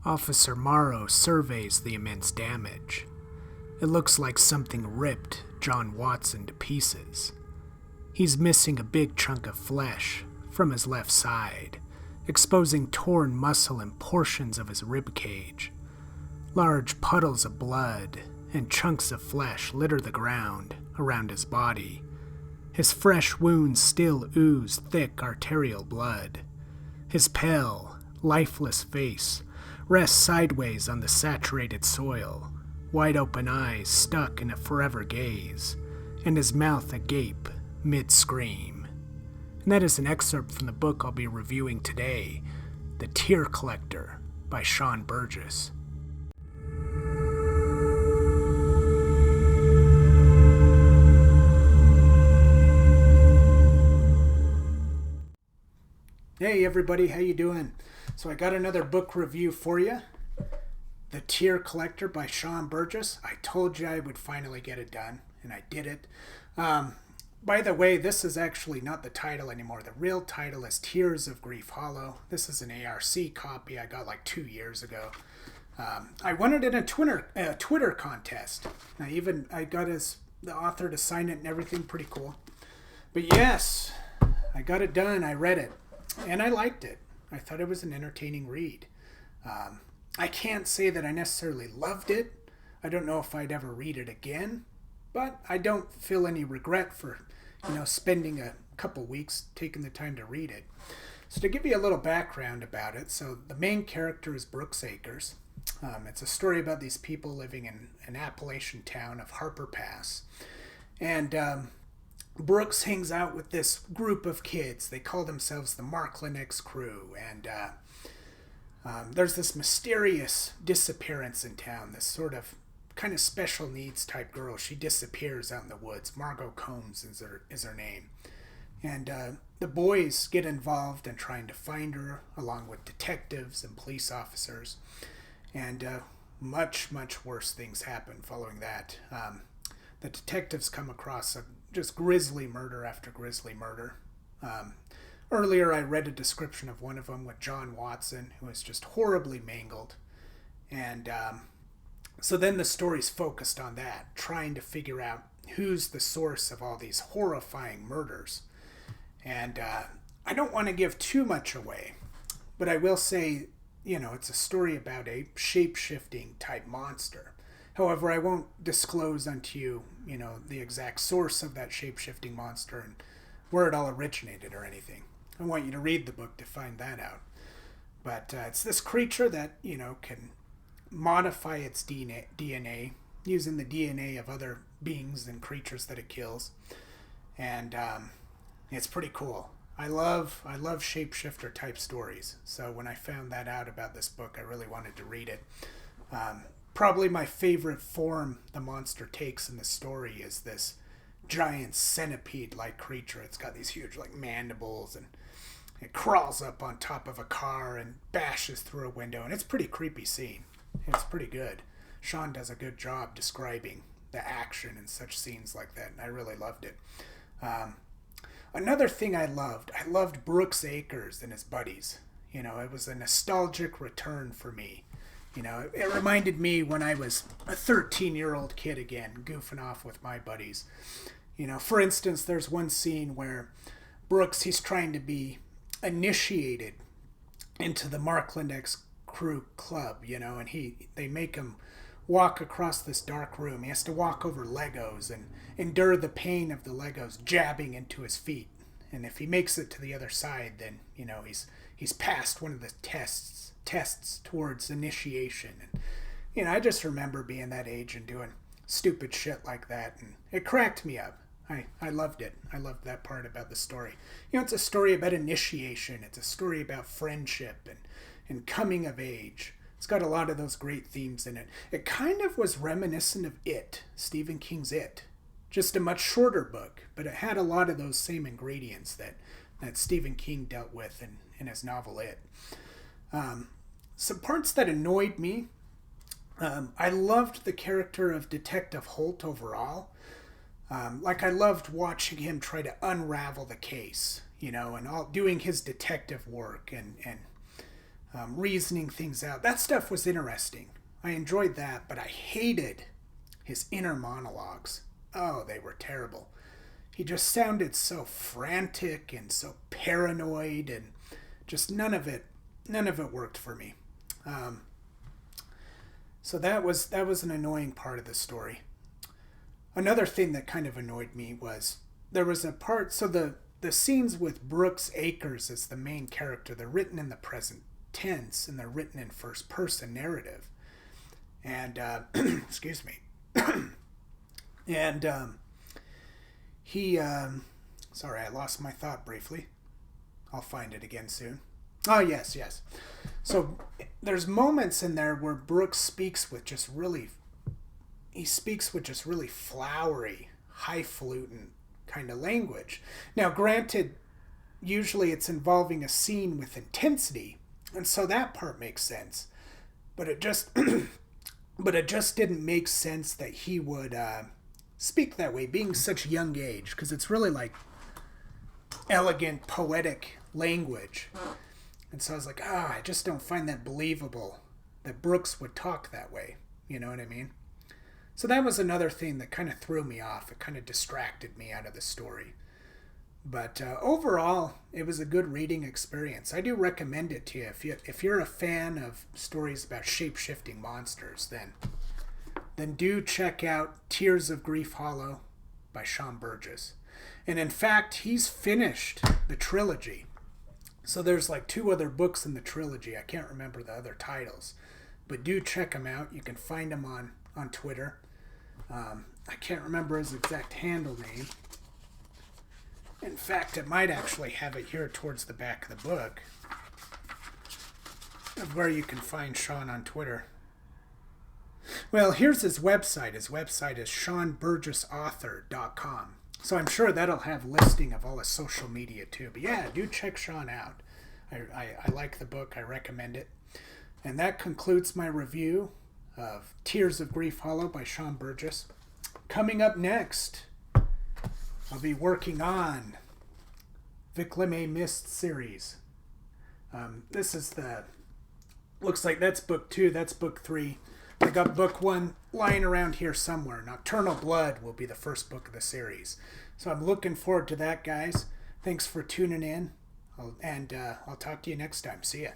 Officer Morrow surveys the immense damage. It looks like something ripped John Watson to pieces. He's missing a big chunk of flesh from his left side, exposing torn muscle and portions of his rib cage. Large puddles of blood and chunks of flesh litter the ground around his body. His fresh wounds still ooze thick arterial blood. His pale, lifeless face rests sideways on the saturated soil, wide-open eyes stuck in a forever gaze, and his mouth agape mid-scream. And that is an excerpt from the book I'll be reviewing today, The Tear Collector by Shawn Burgess. Hey everybody, how you doing? So I got another book review for you. The Tear Collector by Shawn Burgess. I told you I would finally get it done, and I did it. By the way, this is actually not the title anymore. The real title is Tears of Grief Hollow. This is an ARC copy I got like 2 years ago. I won it in a Twitter contest. I got the author to sign it and everything. Pretty cool. But yes, I got it done. I read it. And I liked it. I thought it was an entertaining read. I can't say that I necessarily loved it. I don't know if I'd ever read it again. But I don't feel any regret for, spending a couple weeks taking the time to read it. So to give you a little background about it, so the main character is Brooks Acres. It's a story about these people living in an Appalachian town of Harper Pass. And Brooks hangs out with this group of kids. They call themselves the Marklin X Crew. And there's this mysterious disappearance in town, this sort of kind of special needs type girl. She disappears out in the woods. Margot Combs is her name. And the boys get involved in trying to find her, along with detectives and police officers. And much, much worse things happen following that. The detectives come across just grisly murder after grisly murder. Earlier I read a description of one of them with John Watson, who was just horribly mangled. And so then the story's focused on that, trying to figure out who's the source of all these horrifying murders. And I don't want to give too much away, but I will say, it's a story about a shape-shifting type monster. However, I won't disclose unto you, the exact source of that shape-shifting monster and where it all originated or anything. I want you to read the book to find that out. But it's this creature that, can modify its DNA using the DNA of other beings and creatures that it kills. And it's pretty cool. I love shapeshifter type stories. So when I found that out about this book, I really wanted to read it. Probably my favorite form the monster takes in the story is this giant centipede-like creature. It's got these huge mandibles, and it crawls up on top of a car and bashes through a window. And it's a pretty creepy scene. It's pretty good. Shawn does a good job describing the action in such scenes like that, and I really loved it. Another thing I loved Brooks Acres and his buddies. It was a nostalgic return for me. It reminded me when I was a 13-year-old kid again, goofing off with my buddies. For instance, there's one scene where Brooks, he's trying to be initiated into the Marklin X Crew Club, and they make him walk across this dark room. He has to walk over Legos and endure the pain of the Legos jabbing into his feet. And if he makes it to the other side, then, he's passed one of the tests towards initiation. And, I just remember being that age and doing stupid shit like that. And it cracked me up. I loved it. I loved that part about the story. It's a story about initiation. It's a story about friendship and coming of age. It's got a lot of those great themes in it. It kind of was reminiscent of It, Stephen King's It. Just a much shorter book, but it had a lot of those same ingredients that Stephen King dealt with in his novel It. Some parts that annoyed me, I loved the character of Detective Holt overall. I loved watching him try to unravel the case, and all doing his detective work and reasoning things out. That stuff was interesting. I enjoyed that, but I hated his inner monologues. Oh, they were terrible. He just sounded so frantic and so paranoid, and just none of it worked for me. So that was an annoying part of the story. Another thing that kind of annoyed me was there was a part, so the scenes with Brooks Acres as the main character, they're written in the present tense and they're written in first person narrative. And, excuse me. And sorry, I lost my thought briefly. I'll find it again soon. Oh, yes. So there's moments in there where Brooks speaks with just really flowery, highfalutin kind of language. Now, granted, usually it's involving a scene with intensity, and so that part makes sense. But it just didn't make sense that he would speak that way, being such a young age, because it's really like elegant, poetic language. And so I was like, I just don't find that believable that Brooks would talk that way. You know what I mean? So that was another thing that kind of threw me off. It kind of distracted me out of the story. But overall, it was a good reading experience. I do recommend it to you. If you're a fan of stories about shape-shifting monsters, then do check out Tears of Grief Hollow by Shawn Burgess. And in fact, he's finished the trilogy. So there's like 2 other books in the trilogy. I can't remember the other titles. But do check them out. You can find them on Twitter. I can't remember his exact handle name. In fact, it might actually have it here towards the back of the book of where you can find Shawn on Twitter. Well, here's his website. His website is ShawnBurgessAuthor.com. So I'm sure that'll have listing of all his social media too. But yeah, do check Shawn out. I like the book. I recommend it. And that concludes my review of Tears of Grief Hollow by Shawn Burgess. Coming up next, I'll be working on Vic LeMay Mist series. This is looks like that's book 2, that's book 3. I got book 1 lying around here somewhere. Nocturnal Blood will be the first book of the series. So I'm looking forward to that, guys. Thanks for tuning in, and I'll talk to you next time. See ya.